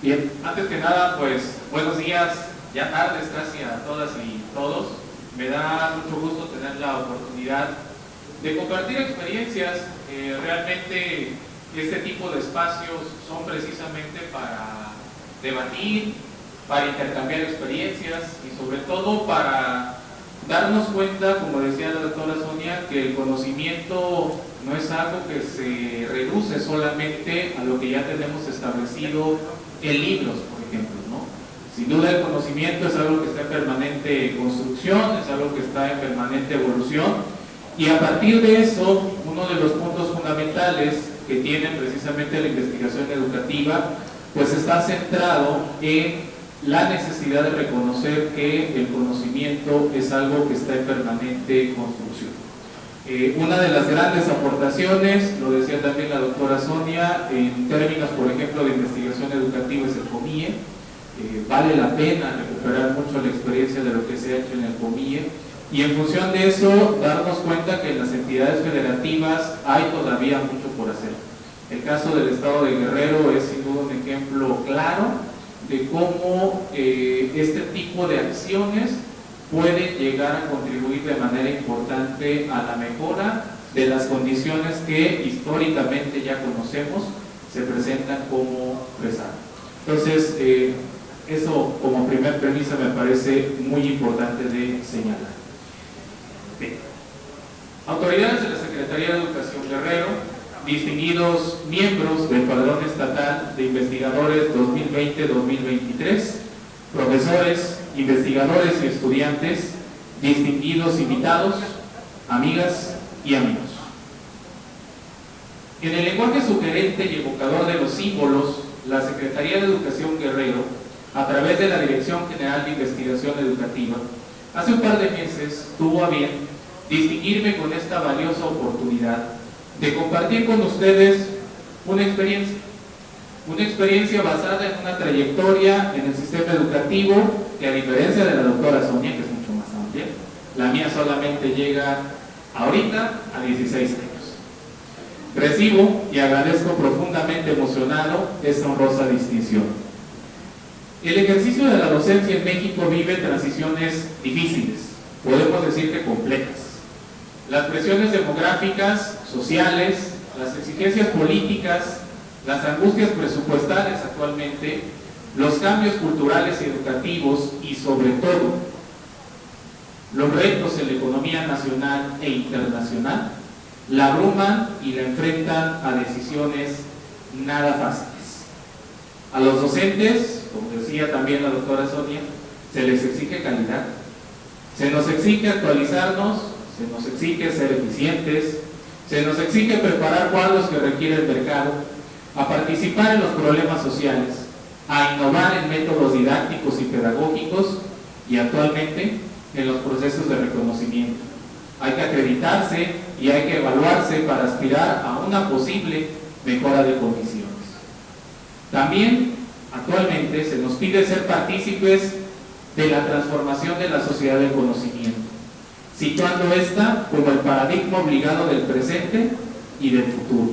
Bien, antes que nada, pues buenos días, ya tardes casi a todas y todos. Me da mucho gusto tener la oportunidad de compartir experiencias. Realmente este tipo de espacios son precisamente para debatir, para intercambiar experiencias y sobre todo para darnos cuenta, como decía la doctora Sonia, que el conocimiento no es algo que se reduce solamente a lo que ya tenemos establecido en libros, por ejemplo, ¿no? Sin duda el conocimiento es algo que está en permanente construcción, es algo que está en permanente evolución, y a partir de eso, uno de los puntos fundamentales que tiene precisamente la investigación educativa, pues está centrado en la necesidad de reconocer que el conocimiento es algo que está en permanente construcción. Una de las grandes aportaciones, lo decía también la doctora Sonia, en términos, por ejemplo, de investigación educativa es el COMIE. Vale la pena recuperar mucho la experiencia de lo que se ha hecho en el COMIE y en función de eso darnos cuenta que en las entidades federativas hay todavía mucho por hacer. El caso del estado de Guerrero es sin duda un ejemplo claro de cómo este tipo de acciones pueden llegar a contribuir de manera importante a la mejora de las condiciones que históricamente ya conocemos se presentan como rezago. Entonces, eso como primer premisa me parece muy importante de señalar. Bien. Autoridades de la Secretaría de Educación Guerrero, distinguidos miembros del Padrón Estatal de Investigadores 2020-2023, profesores, investigadores y estudiantes, distinguidos invitados, amigas y amigos. En el lenguaje sugerente y evocador de los símbolos, la Secretaría de Educación Guerrero, a través de la Dirección General de Investigación Educativa, hace un par de meses tuvo a bien distinguirme con esta valiosa oportunidad de compartir con ustedes una experiencia basada en una trayectoria en el sistema educativo que, a diferencia de la doctora Sonia, que es mucho más amplia, la mía solamente llega ahorita a 16 años. Recibo y agradezco profundamente emocionado esta honrosa distinción. El ejercicio de la docencia en México vive transiciones difíciles, podemos decir que complejas. Las presiones demográficas, sociales, las exigencias políticas, las angustias presupuestales actualmente, los cambios culturales y educativos y sobre todo los retos en la economía nacional e internacional la abruman y la enfrentan a decisiones nada fáciles. A los docentes, como decía también la doctora Sonia, se les exige calidad, se nos exige actualizarnos, se nos exige ser eficientes, se nos exige preparar cuadros que requiere el mercado, a participar en los problemas sociales, a innovar en métodos didácticos y pedagógicos y actualmente en los procesos de reconocimiento. Hay que acreditarse y hay que evaluarse para aspirar a una posible mejora de condiciones. También actualmente se nos pide ser partícipes de la transformación de la sociedad del conocimiento, situando esta como el paradigma obligado del presente y del futuro.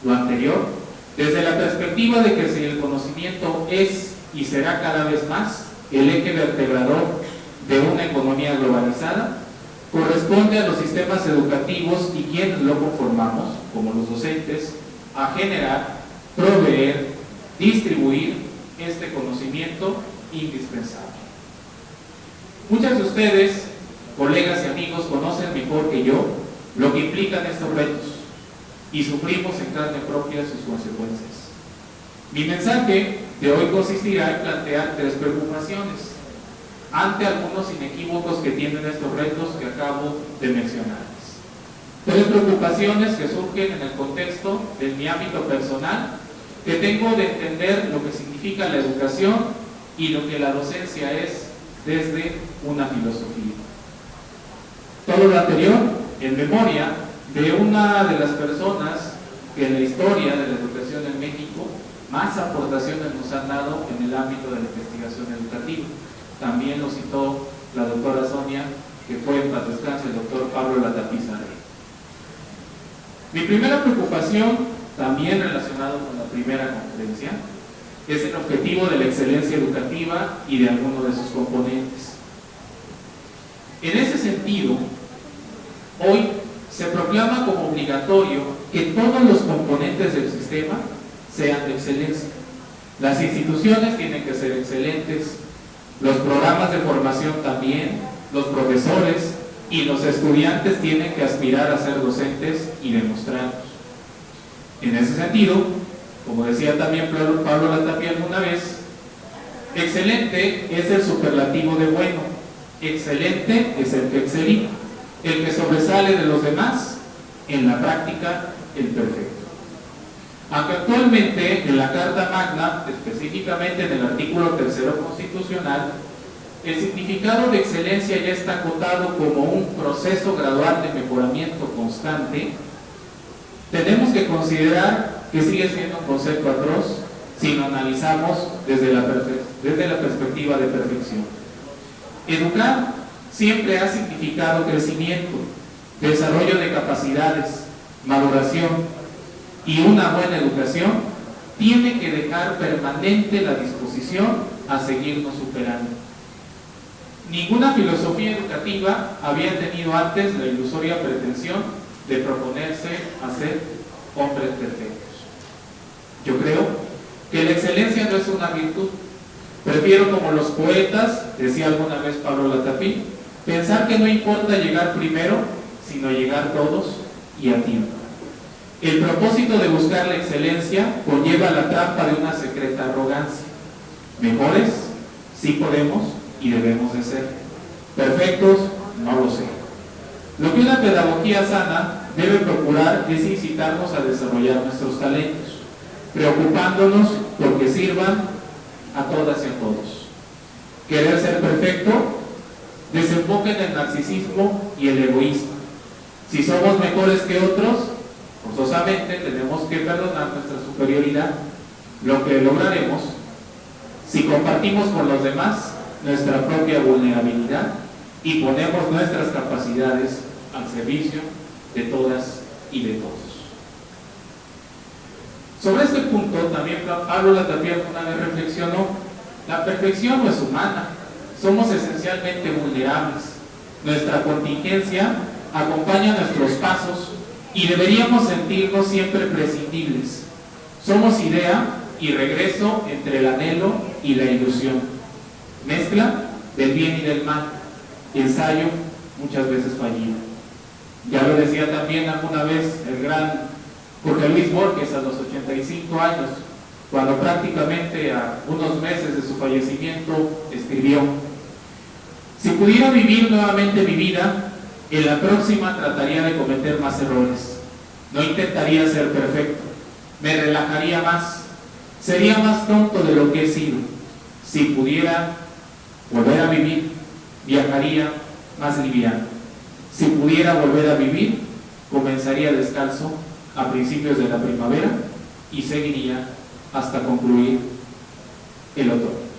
Lo anterior, desde la perspectiva de que si el conocimiento es y será cada vez más el eje vertebrador de una economía globalizada, corresponde a los sistemas educativos y quienes lo conformamos, como los docentes, a generar, proveer, distribuir este conocimiento indispensable. Muchas de ustedes, colegas y amigos, conocen mejor que yo lo que implican estos retos y sufrimos en carne propia sus consecuencias. Mi mensaje de hoy consistirá en plantear tres preocupaciones ante algunos inequívocos que tienen estos retos que acabo de mencionarles. Tres preocupaciones que surgen en el contexto de mi ámbito personal, que tengo de entender lo que significa la educación y lo que la docencia es desde una filosofía. Todo lo anterior en memoria de una de las personas que en la historia de la educación en México más aportaciones nos han dado en el ámbito de la investigación educativa. También lo citó la doctora Sonia, que fue en paz descanse el doctor Pablo Latapizza Rey. Mi primera preocupación, también relacionado con la primera conferencia, es el objetivo de la excelencia educativa y de alguno de sus componentes. En ese sentido, hoy se proclama como obligatorio que todos los componentes del sistema sean de excelencia. Las instituciones tienen que ser excelentes, los programas de formación también, los profesores y los estudiantes tienen que aspirar a ser docentes y demostrarlos. En ese sentido, como decía también Pablo Latapia alguna vez, excelente es el superlativo de bueno, excelente es el que excelita, el que sobresale de los demás, en la práctica, el perfecto. Aunque actualmente en la Carta Magna, específicamente en el artículo 3 constitucional, el significado de excelencia ya está acotado como un proceso gradual de mejoramiento constante, tenemos que considerar que sigue siendo un concepto atroz si lo analizamos desde la perspectiva de perfección. Educar siempre ha significado crecimiento, desarrollo de capacidades, maduración, y una buena educación tiene que dejar permanente la disposición a seguirnos superando. Ninguna filosofía educativa había tenido antes la ilusoria pretensión de proponerse a ser hombres perfectos. Yo creo que la excelencia no es una virtud. Prefiero, como los poetas, decía alguna vez Pablo Latapí, pensar que no importa llegar primero, sino llegar todos y a tiempo. El propósito de buscar la excelencia conlleva la trampa de una secreta arrogancia. Mejores, sí podemos y debemos de ser. Perfectos, no lo sé. Lo que una pedagogía sana debe procurar es incitarnos a desarrollar nuestros talentos, preocupándonos porque sirvan a todas y a todos. Querer ser perfecto desemboca en el narcisismo y el egoísmo. Si somos mejores que otros, forzosamente tenemos que perdonar nuestra superioridad, lo que lograremos si compartimos con los demás nuestra propia vulnerabilidad y ponemos nuestras capacidades al servicio de todas y de todos. Sobre este punto también Pablo Latapia una vez reflexionó: la perfección no es humana, somos esencialmente vulnerables, nuestra contingencia acompaña nuestros pasos y deberíamos sentirnos siempre prescindibles. Somos idea y regreso entre el anhelo y la ilusión, mezcla del bien y del mal, ensayo muchas veces fallido. Ya lo decía también alguna vez el gran Jorge Luis Borges a los 85 años, cuando prácticamente a unos meses de su fallecimiento escribió: si pudiera vivir nuevamente mi vida, en la próxima trataría de cometer más errores. No intentaría ser perfecto. Me relajaría más. Sería más tonto de lo que he sido. Si pudiera volver a vivir, viajaría más liviano. Si pudiera volver a vivir, comenzaría descalzo a principios de la primavera y seguiría hasta concluir el otoño.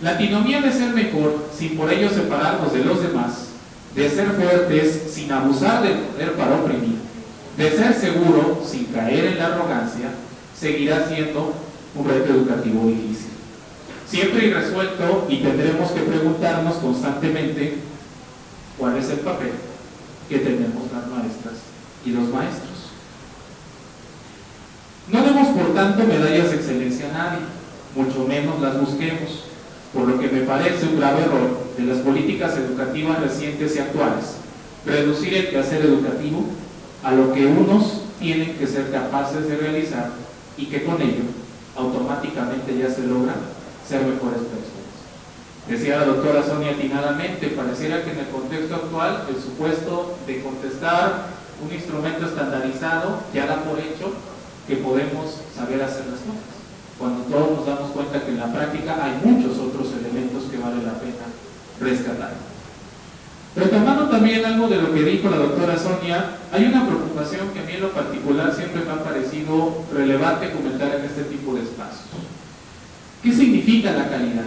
La antinomía de ser mejor sin por ello separarnos de los demás, de ser fuertes sin abusar del poder para oprimir, de ser seguro sin caer en la arrogancia, seguirá siendo un reto educativo difícil. Siempre irresuelto, y tendremos que preguntarnos constantemente cuál es el papel que tenemos las maestras y los maestros. No demos por tanto medallas de excelencia a nadie, mucho menos las busquemos, por lo que me parece un grave error de las políticas educativas recientes y actuales, reducir el quehacer educativo a lo que unos tienen que ser capaces de realizar y que con ello automáticamente ya se logra ser mejores personas. Decía la doctora Sonia atinadamente, pareciera que en el contexto actual el supuesto de contestar un instrumento estandarizado ya da por hecho que podemos saber hacer las cosas, cuando todos nos damos cuenta que en la práctica hay muchos otros elementos que vale la pena rescatar. Retomando también algo de lo que dijo la doctora Sonia, hay una preocupación que a mí en lo particular siempre me ha parecido relevante comentar en este tipo de espacios. ¿Qué significa la calidad?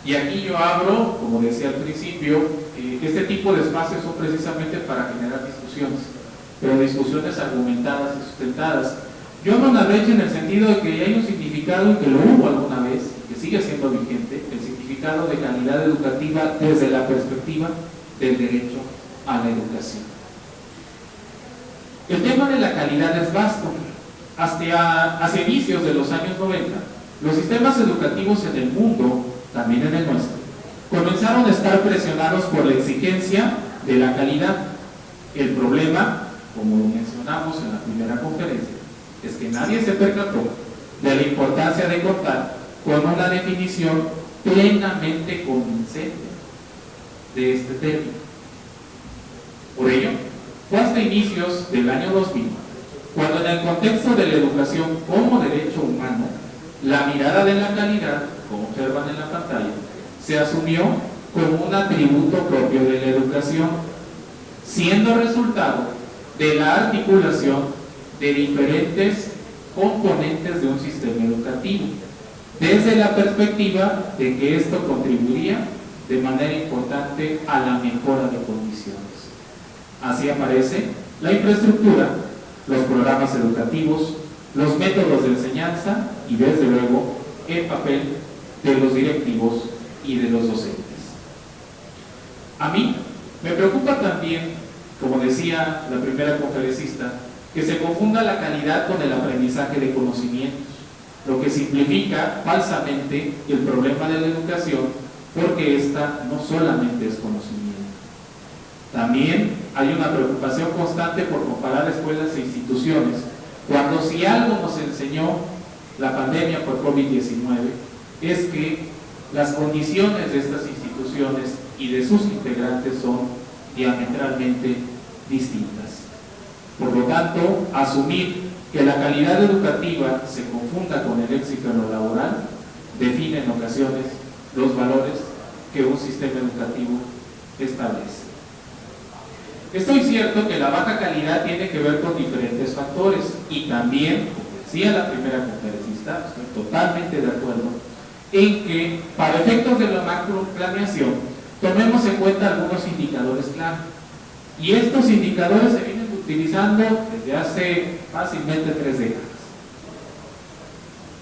Y aquí yo abro, como decía al principio, este tipo de espacios son precisamente para generar discusiones, pero discusiones argumentadas y sustentadas. Human Knowledge en el sentido de que hay un significado y que lo hubo alguna vez, que sigue siendo vigente, el significado de calidad educativa desde la perspectiva del derecho a la educación. El tema de la calidad es vasto. Hacia inicios de los años 90, los sistemas educativos en el mundo, también en el nuestro, comenzaron a estar presionados por la exigencia de la calidad. El problema, como lo mencionamos en la primera conferencia, es que nadie se percató de la importancia de contar con una definición plenamente convincente de este término. Por ello, fue hasta inicios del año 2000 cuando en el contexto de la educación como derecho humano, la mirada de la calidad, como observan en la pantalla, se asumió como un atributo propio de la educación, siendo resultado de la articulación de diferentes componentes de un sistema educativo, desde la perspectiva de que esto contribuiría de manera importante a la mejora de condiciones. Así aparece la infraestructura, los programas educativos, los métodos de enseñanza y desde luego el papel de los directivos y de los docentes. A mí me preocupa también, como decía la primera conferencista, que se confunda la calidad con el aprendizaje de conocimientos, lo que simplifica falsamente el problema de la educación, porque esta no solamente es conocimiento. También hay una preocupación constante por comparar escuelas e instituciones, cuando si algo nos enseñó la pandemia por COVID-19 es que las condiciones de estas instituciones y de sus integrantes son diametralmente distintas. Por lo tanto, asumir que la calidad educativa se confunda con el éxito en lo laboral define en ocasiones los valores que un sistema educativo establece. Estoy cierto que la baja calidad tiene que ver con diferentes factores y también, como decía la primera conferencista, estoy totalmente de acuerdo en que para efectos de la macroplaneación tomemos en cuenta algunos indicadores clave. Y estos indicadores se vienen utilizando desde hace fácilmente 3 décadas.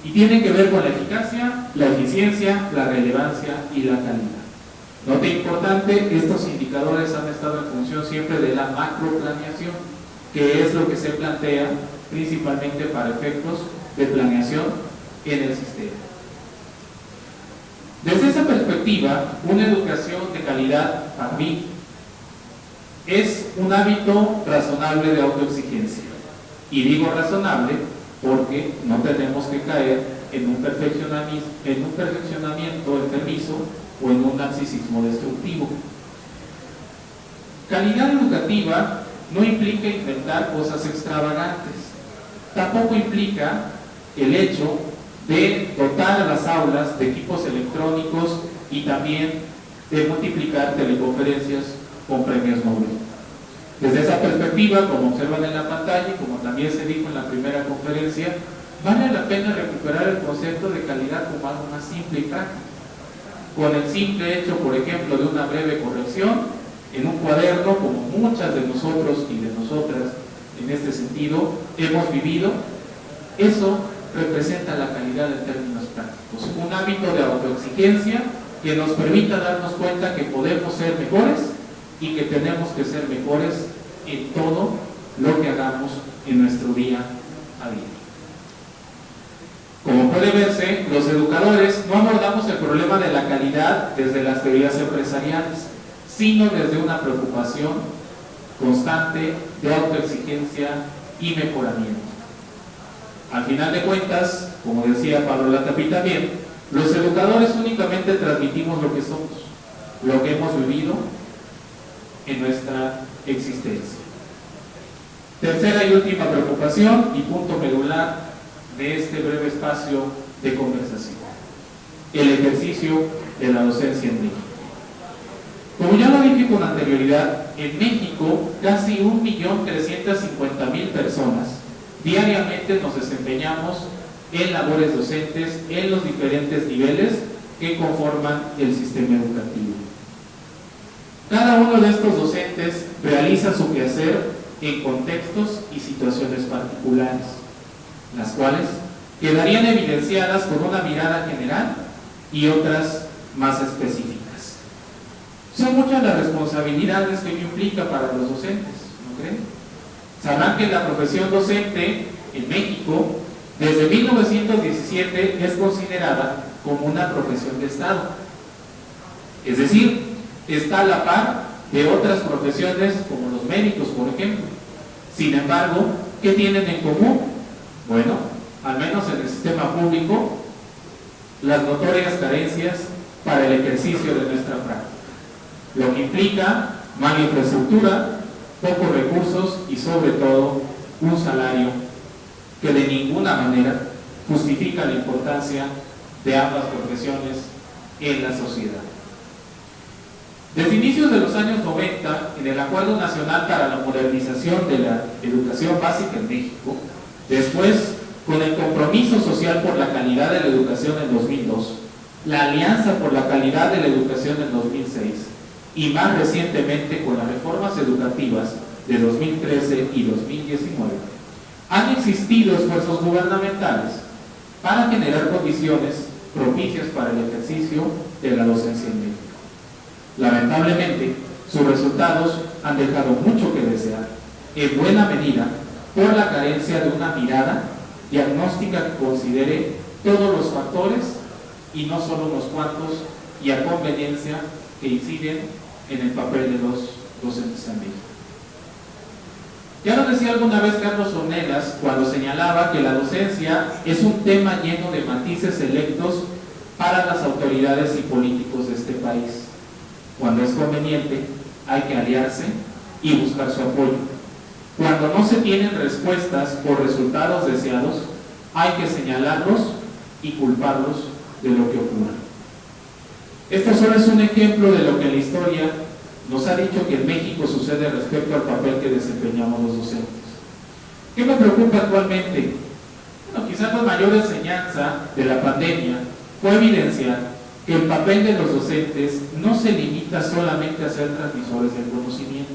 Y tienen que ver con la eficacia, la eficiencia, la relevancia y la calidad. Nota importante, estos indicadores han estado en función siempre de la macroplaneación, que es lo que se plantea principalmente para efectos de planeación en el sistema. Desde esa perspectiva, una educación de calidad para mí es un hábito razonable de autoexigencia. Y digo razonable porque no tenemos que caer en un perfeccionamiento enfermizo o en un narcisismo destructivo. Calidad educativa no implica inventar cosas extravagantes. Tampoco implica el hecho de dotar a las aulas de equipos electrónicos y también de multiplicar teleconferencias con premios Nobel. Desde esa perspectiva, como observan en la pantalla y como también se dijo en la primera conferencia, vale la pena recuperar el concepto de calidad como algo más simple y práctico. Con el simple hecho, por ejemplo, de una breve corrección en un cuaderno, como muchas de nosotros y de nosotras en este sentido hemos vivido, eso representa la calidad en términos prácticos. Un hábito de autoexigencia que nos permita darnos cuenta que podemos ser mejores y que tenemos que ser mejores en todo lo que hagamos en nuestro día a día. Como puede verse, los educadores no abordamos el problema de la calidad desde las teorías empresariales, sino desde una preocupación constante de autoexigencia y mejoramiento. Al final de cuentas, como decía Pablo Latapí también, los educadores únicamente transmitimos lo que somos, lo que hemos vivido en nuestra existencia. Tercera y última preocupación y punto medular de este breve espacio de conversación: el ejercicio de la docencia en México. Como ya lo dije con anterioridad, en México casi 1.350.000 personas diariamente nos desempeñamos en labores docentes en los diferentes niveles que conforman el sistema educativo. Cada uno de estos docentes realiza su quehacer en contextos y situaciones particulares. las cuales quedarían evidenciadas con una mirada general y otras más específicas. Son muchas las responsabilidades que ello implica para los docentes, ¿no creen? Sabrán que la profesión docente en México, desde 1917, es considerada como una profesión de Estado. Es decir, está a la par de otras profesiones como los médicos, por ejemplo. Sin embargo, ¿qué tienen en común? Bueno, al menos en el sistema público, las notorias carencias para el ejercicio de nuestra práctica, lo que implica mala infraestructura, pocos recursos y sobre todo un salario que de ninguna manera justifica la importancia de ambas profesiones en la sociedad. Desde inicios de los años 90, en el Acuerdo Nacional para la Modernización de la Educación Básica en México, después con el Compromiso Social por la Calidad de la Educación en 2002, la Alianza por la Calidad de la Educación en 2006 y más recientemente con las reformas educativas de 2013 y 2019, han existido esfuerzos gubernamentales para generar condiciones propicias para el ejercicio de la docencia en México. Lamentablemente, sus resultados han dejado mucho que desear, en buena medida por la carencia de una mirada diagnóstica que considere todos los factores y no solo unos cuantos, y a conveniencia que inciden en el papel de los docentes en México. Ya lo decía alguna vez Carlos Ornelas cuando señalaba que la docencia es un tema lleno de matices selectos para las autoridades y políticos de este país. Cuando es conveniente, hay que aliarse y buscar su apoyo. Cuando no se tienen respuestas por resultados deseados, hay que señalarlos y culparlos de lo que ocurre. Esto solo es un ejemplo de lo que en la historia nos ha dicho que en México sucede respecto al papel que desempeñamos los docentes. ¿Qué me preocupa actualmente? Bueno, quizás la mayor enseñanza de la pandemia fue evidenciar que el papel de los docentes no se limita solamente a ser transmisores del conocimiento.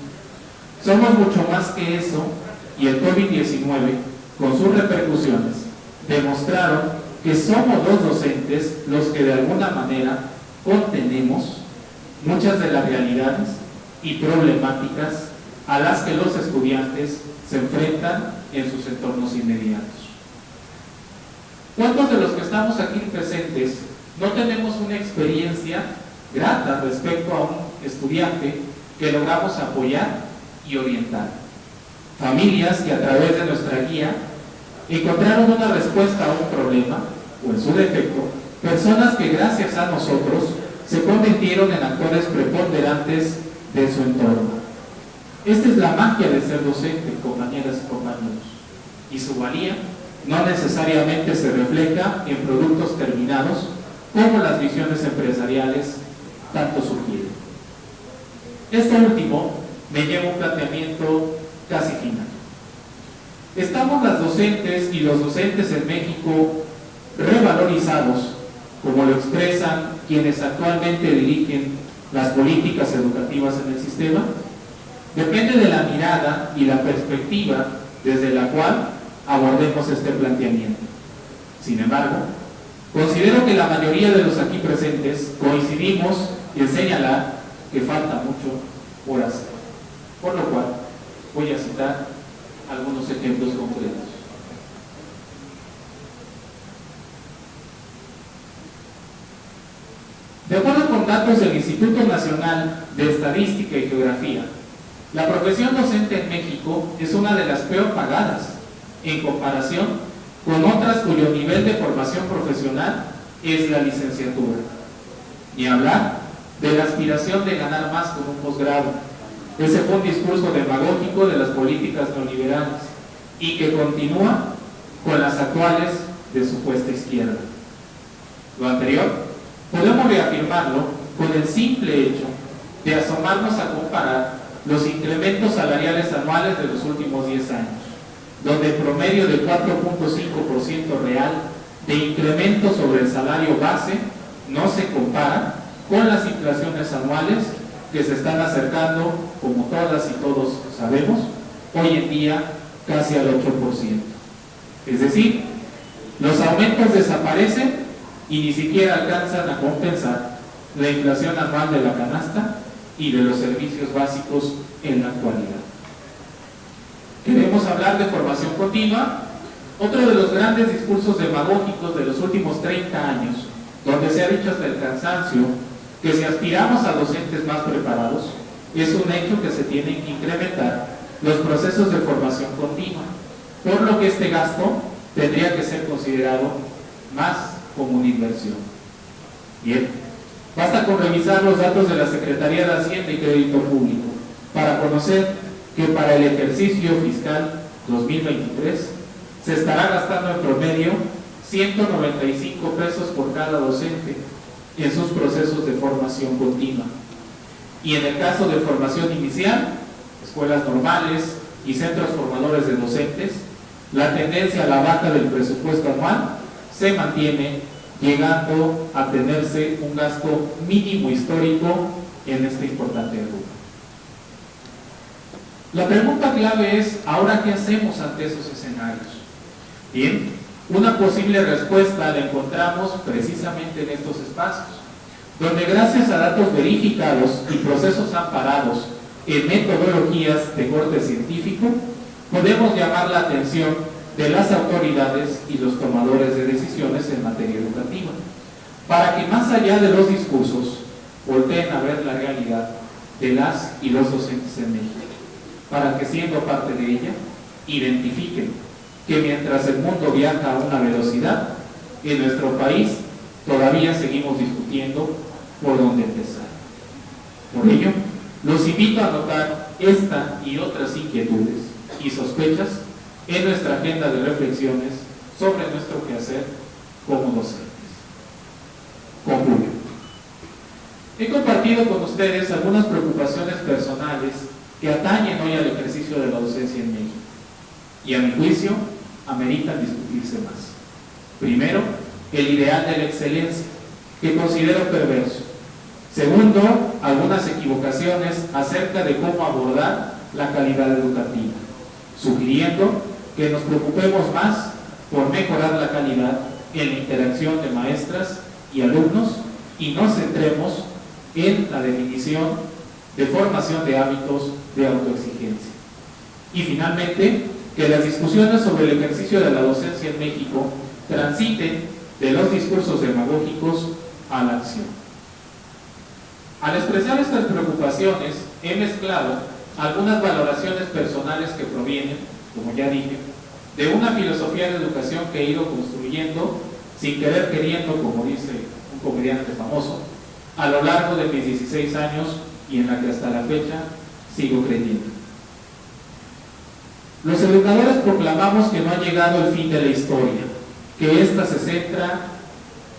Somos mucho más que eso, y el COVID-19, con sus repercusiones, demostraron que somos los docentes los que de alguna manera contenemos muchas de las realidades y problemáticas a las que los estudiantes se enfrentan en sus entornos inmediatos. ¿Cuántos de los que estamos aquí presentes no tenemos una experiencia grata respecto a un estudiante que logramos apoyar y orientar? Familias que a través de nuestra guía encontraron una respuesta a un problema, o en su defecto, personas que gracias a nosotros se convirtieron en actores preponderantes de su entorno. Esta es la magia de ser docente, compañeras y compañeros, y su valía no necesariamente se refleja en productos terminados como las visiones empresariales tanto sugieren. Esto último me lleva a un planteamiento casi final. ¿Estamos las docentes y los docentes en México revalorizados, como lo expresan quienes actualmente dirigen las políticas educativas en el sistema? Depende de la mirada y la perspectiva desde la cual abordemos este planteamiento. Sin embargo, considero que la mayoría de los aquí presentes coincidimos en señalar que falta mucho por hacer, por lo cual voy a citar algunos ejemplos concretos. De acuerdo con datos del Instituto Nacional de Estadística y Geografía, la profesión docente en México es una de las peor pagadas en comparación con otras cuyo nivel de formación profesional es la licenciatura. Ni hablar de la aspiración de ganar más con un posgrado. Ese fue un discurso demagógico de las políticas neoliberales y que continúa con las actuales de supuesta izquierda. Lo anterior podemos reafirmarlo con el simple hecho de asomarnos a comparar los incrementos salariales anuales de los últimos 10 años, donde el promedio de 4.5% real de incremento sobre el salario base no se compara con las inflaciones anuales que se están acercando, como todas y todos sabemos, hoy en día casi al 8%. Es decir, Los aumentos desaparecen y ni siquiera alcanzan a compensar la inflación anual de la canasta y de los servicios básicos en la actualidad. Queremos hablar de formación continua, otro de los grandes discursos demagógicos de los últimos 30 años, donde se ha dicho hasta el cansancio que si aspiramos a docentes más preparados, es un hecho que se tienen que incrementar los procesos de formación continua, por lo que este gasto tendría que ser considerado más como una inversión. Bien, basta con revisar los datos de la Secretaría de Hacienda y Crédito Público para conocer que para el ejercicio fiscal 2023 se estará gastando en promedio 195 pesos por cada docente en sus procesos de formación continua. Y en el caso de formación inicial, escuelas normales y centros formadores de docentes, la tendencia a la baja del presupuesto anual se mantiene, llegando a tenerse un gasto mínimo histórico en este importante rubro. La pregunta clave es, ¿ahora qué hacemos ante esos escenarios? Bien, una posible respuesta la encontramos precisamente en estos espacios, donde gracias a datos verificados y procesos amparados en metodologías de corte científico, podemos llamar la atención de las autoridades y los tomadores de decisiones en materia educativa, para que más allá de los discursos, volteen a ver la realidad de las y los docentes en México, para que siendo parte de ella, identifiquen que mientras el mundo viaja a una velocidad, en nuestro país todavía seguimos discutiendo por dónde empezar. Por ello, los invito a anotar esta y otras inquietudes y sospechas en nuestra agenda de reflexiones sobre nuestro quehacer como docentes. Concluyo. He compartido con ustedes algunas preocupaciones personales que atañen hoy al ejercicio de la docencia en México y, a mi juicio, ameritan discutirse más. Primero, el ideal de la excelencia, que considero perverso. Segundo, algunas equivocaciones acerca de cómo abordar la calidad educativa, sugiriendo que nos preocupemos más por mejorar la calidad en la interacción de maestras y alumnos y nos centremos en la definición de formación de hábitos de autoexigencia. Y finalmente, que las discusiones sobre el ejercicio de la docencia en México transiten de los discursos demagógicos a la acción. Al expresar estas preocupaciones, he mezclado algunas valoraciones personales que provienen, como ya dije, de una filosofía de educación que he ido construyendo sin querer queriendo, como dice un comediante famoso, a lo largo de mis 16 años y en la que hasta la fecha sigo creyendo. Los educadores proclamamos que no ha llegado el fin de la historia, que ésta se centra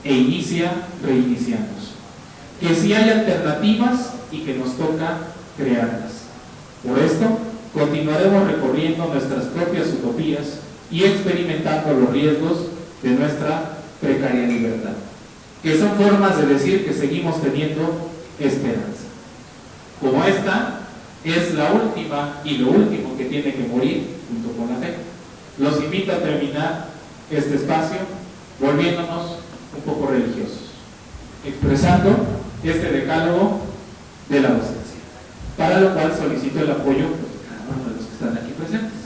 e inicia reiniciándose, que sí hay alternativas y que nos toca crearlas. Por esto, continuaremos recorriendo nuestras propias utopías y experimentando los riesgos de nuestra precaria libertad, que son formas de decir que seguimos teniendo esperanza. Como esta es la última y lo último que tiene que morir junto con la fe, los invito a terminar este espacio volviéndonos un poco religiosos, expresando este decálogo de la docencia, para lo cual solicito el apoyo de cada uno de los que están aquí presentes.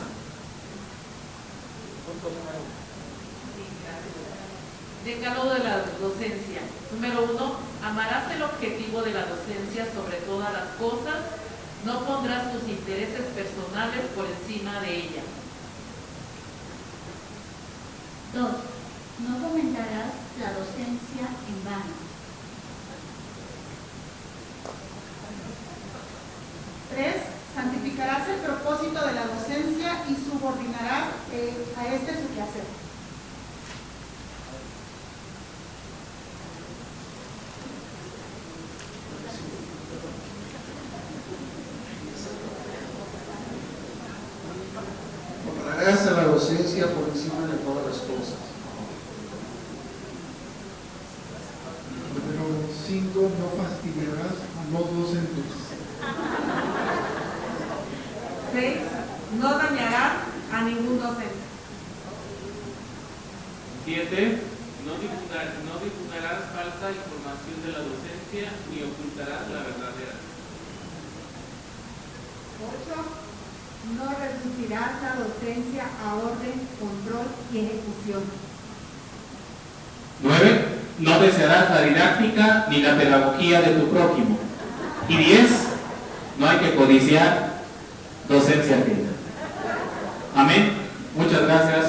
Decálogo de la docencia. Número 1. Amarás el objetivo de la docencia sobre todas las cosas. No pondrás tus intereses personales por encima de ella. 2. No fomentarás la docencia en vano. 3. Santificarás el propósito de la docencia y subordinarás a este su quehacer. 'Amarás a la docencia por encima de todas las cosas. Número 5. No fastidiarás a los docentes. 6. No dañarás a ningún docente. 7. 7, no divulgarás falsa información de la docencia ni ocultarás la verdadera. 8. No reducirás la docencia a orden, control y ejecución. 9. No desearás la didáctica ni la pedagogía de tu prójimo. Y 10. No hay que codiciar docencia ajena. Amén. Muchas gracias.